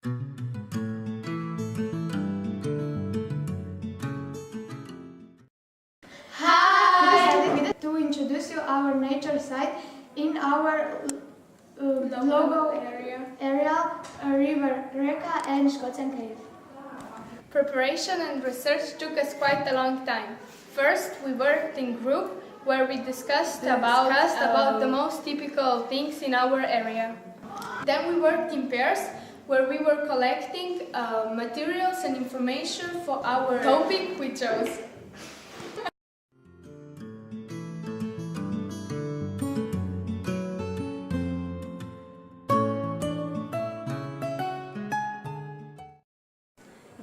Hi! To introduce you our nature site in our logo area, River Reka and Scotian Cave. Preparation and research took us quite a long time. First, we worked in group where we discussed about the most typical things in our area. Then we worked in pairs where we were collecting materials and information for our topic we chose.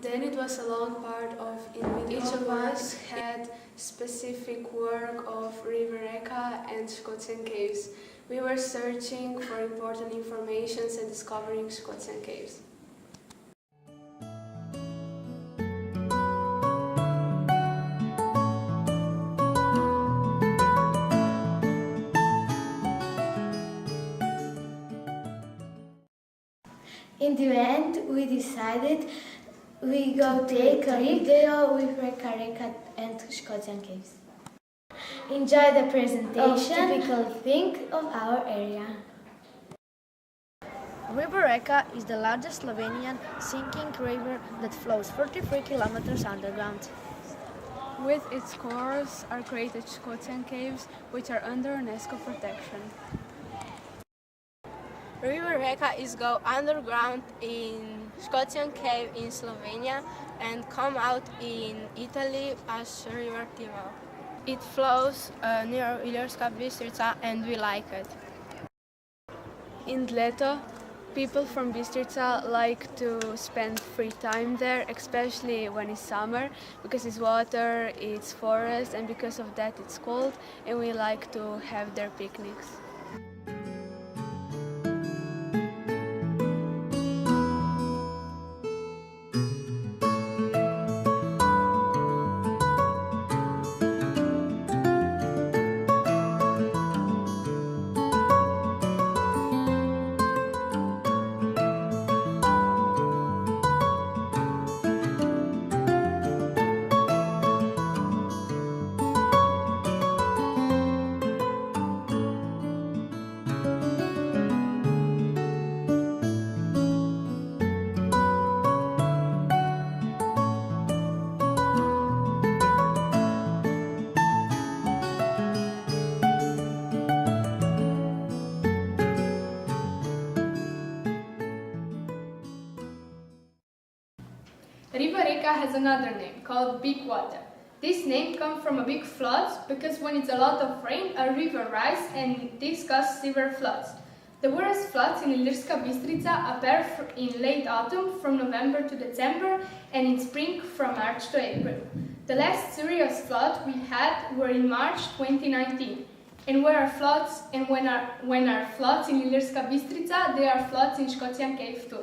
Then it was a long part of each of us had specific work of River Reka and Scotian caves. We were searching for important information and discovering Scotian caves. In the end, we decided we go take a video with Reka and Scotian caves. Enjoy the presentation, typical thing of our area. River Reka is the largest Slovenian sinking river that flows 43 kilometers underground. With its course are created Scotian caves, which are under UNESCO protection. River Reka is go underground in Scotian cave in Slovenia and come out in Italy as River Tivo. It flows near Ilirska Bistrica and we like it. In Leto, people from Bistrica like to spend free time there, especially when it's summer, because it's water, it's forest, and because of that it's cold, and we like to have their picnics. River Reka has another name called Big Water. This name comes from a big flood because when it's a lot of rain, a river rises and this causes severe floods. The worst floods in Ilirska Bistrica appear in late autumn from November to December and in spring from March to April. The last serious flood we had were in March 2019. And when our floods in Ilirska Bistrica, there are floods in Scotian Cave too.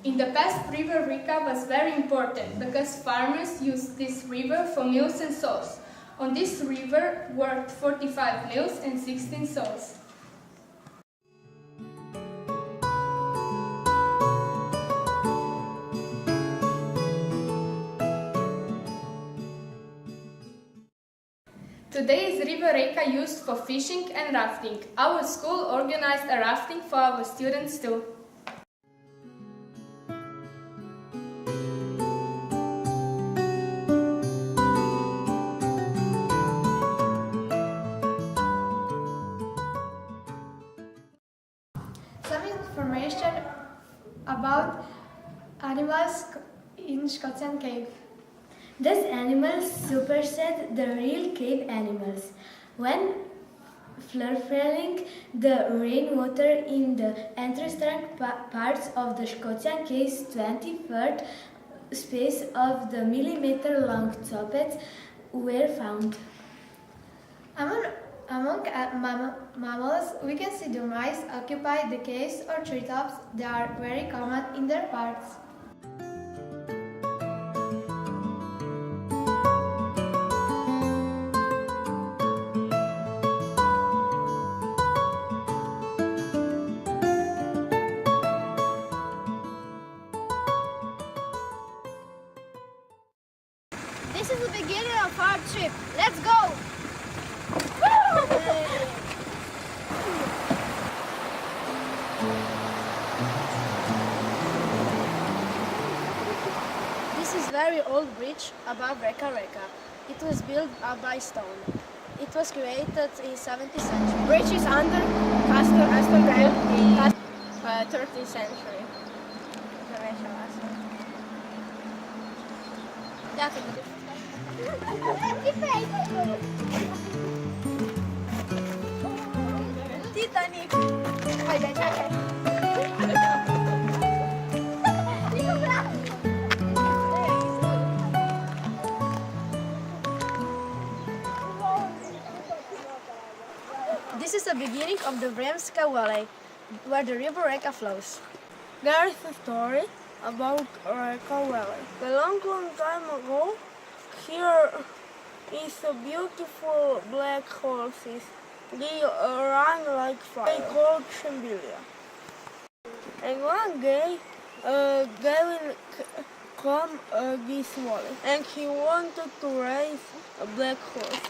In the past, River Reka was very important because farmers used this river for mills and saws. On this river worked 45 mills and 16 saws. Today is River Reka used for fishing and rafting. Our school organized a rafting for our students too. Some information about animals in Scotian Cave. These animals supersede the real cave animals. When flowing, the rainwater in the interstrang parts of the Scotian Cave's 23rd space of the millimeter-long toppets were found. Among mammals, we can see the mice occupy the caves or treetops. They are very common in their parts. beginning of our trip. Let's go! This is very old bridge above Reka Reka. It was built by stone. It was created in 17th century. Bridge is under Castle Rail in 13th century. Titanic! This is the beginning of the Vremska Valley, where the river Reka flows. There is a story about Reka Valley. A long time ago, here is a beautiful black horses. They run like fire. They called Shembilia. And one day, Gavin come this valley, and he wanted to raise a black horse.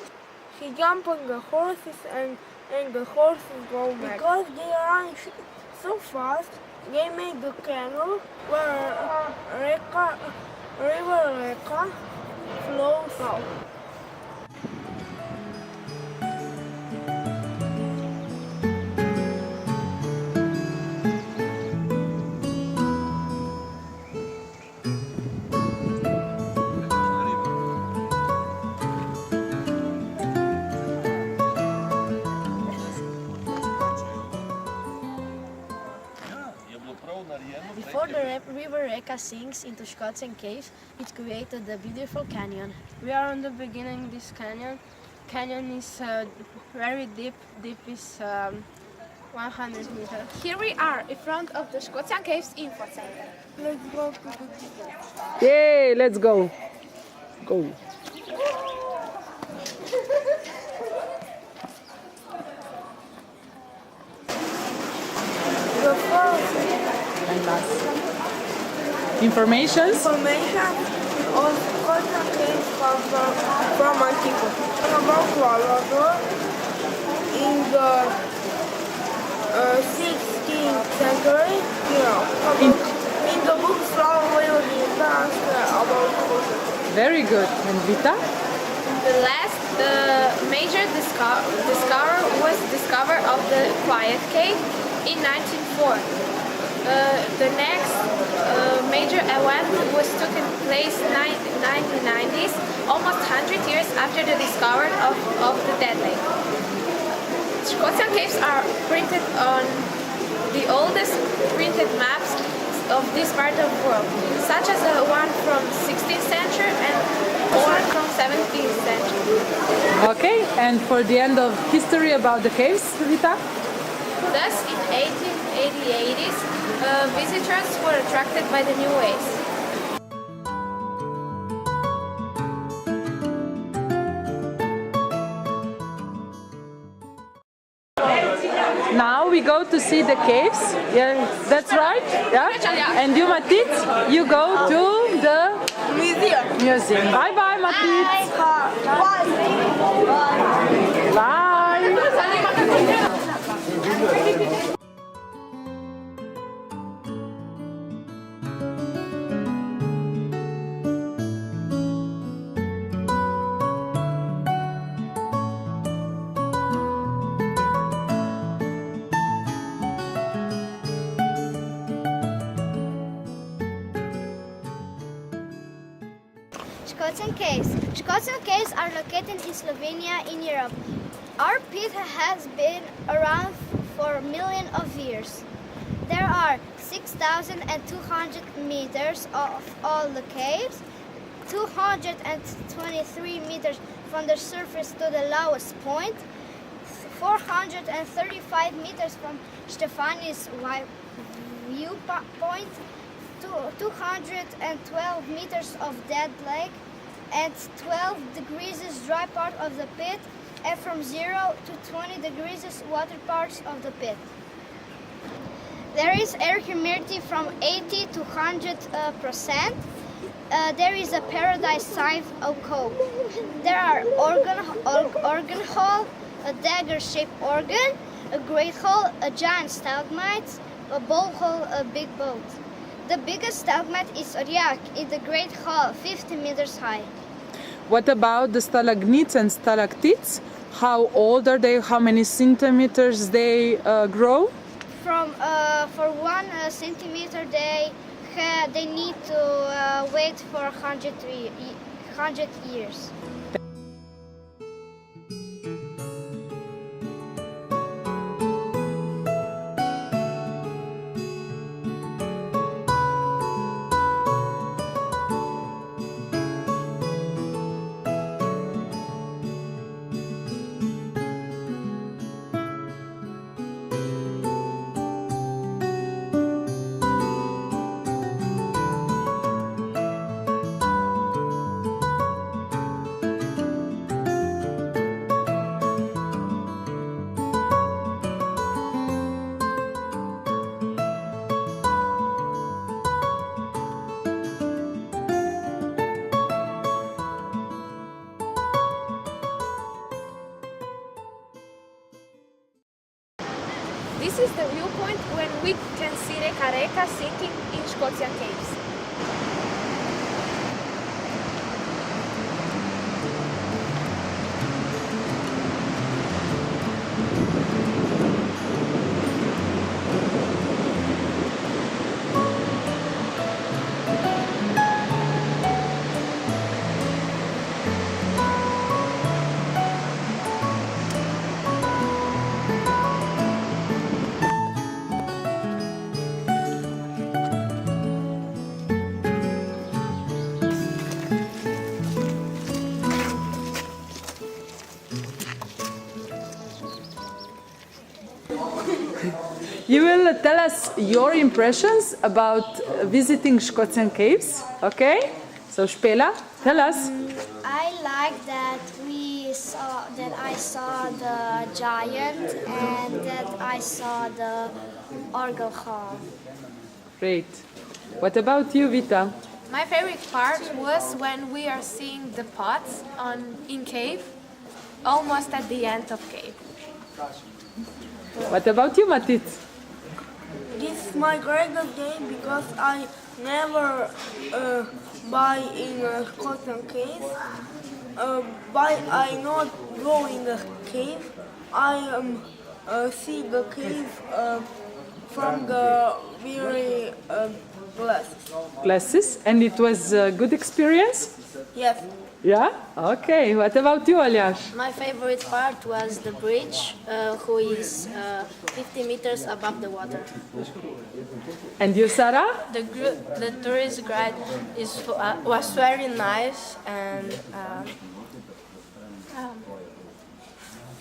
He jumped on the horses and the horses go back. Because they run so fast, they made the canal where river Reka flows out. Before the river Reka sinks into Scotian caves, it created the beautiful canyon. We are on the beginning of this canyon. Canyon is very deep. Deep is 100 meters. Here we are in front of the Scotian Caves info center. Let's go to the details. Yay, let's go. Go. The first Information of Scotian caves comes from antiquity. About Salvador, in the 16th century, in the book Slava about Scotia. Very good. And Vita? The last major discovery was discovered of the Quiet Cave in 1904. The next major event was taking place in 1990s, almost 100 years after the discovery of the Dead Lake. Scotian caves are printed on the oldest printed maps of this part of the world, such as the one from 16th century and one from 17th century. Okay, and for the end of history about the caves, Vita? Thus, in 1880s, visitors were attracted by the new ways. Now we go to see the caves. Yeah, that's right. Yeah. And you, Matit, you go to the museum. Bye bye, Matit. Bye. Scotian Caves. Scotian Caves are located in Slovenia in Europe. Our pit has been around for millions of years. There are 6,200 meters of all the caves, 223 meters from the surface to the lowest point, 435 meters from Stefani's viewpoint, 212 meters of dead lake, and 12 degrees dry part of the pit, and from 0 to 20 degrees water parts of the pit. There is air humidity from 80 to 100%. there is a paradise sign of Coke. There are organ hall, a dagger-shaped organ, a great hall, a giant stalagmite, a bowl hall, a big boat. The biggest stalagmite is Oriak in the great hall, 50 meters high. What about the stalagmites and stalactites? How old are they? How many centimeters they grow? For 1 centimeter, they need to wait for 100 years. This is the viewpoint when we can see Reka Reka sinking in Scotian caves. You will tell us your impressions about visiting Scotian caves, okay? So Spela, tell us. I like that I saw the giant and that I saw the organ hall. Great. What about you, Vita? My favorite part was when we are seeing the pots in cave, almost at the end of cave. What about you, Matit? This is my greatest game because I never buy in a cotton cave. But I not go in the cave. I see the cave from the very Glasses. And it was a good experience? Yes. Yeah? Okay. What about you, Alyash? My favorite part was the bridge, who is 50 meters above the water. And you, Sarah? The tourist guide was very nice and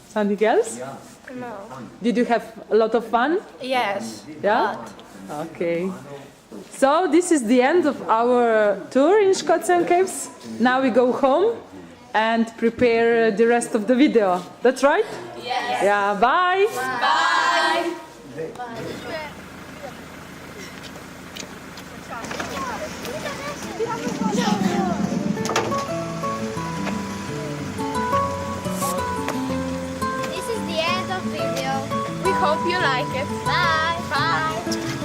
Something else? no. Did you have a lot of fun? Yes. Yeah? Okay. So this is the end of our tour in Scotian Caves. Now we go home and prepare the rest of the video. That's right? Yes. Yeah, bye. Bye. This is the end of video. We hope you like it. Bye. Bye.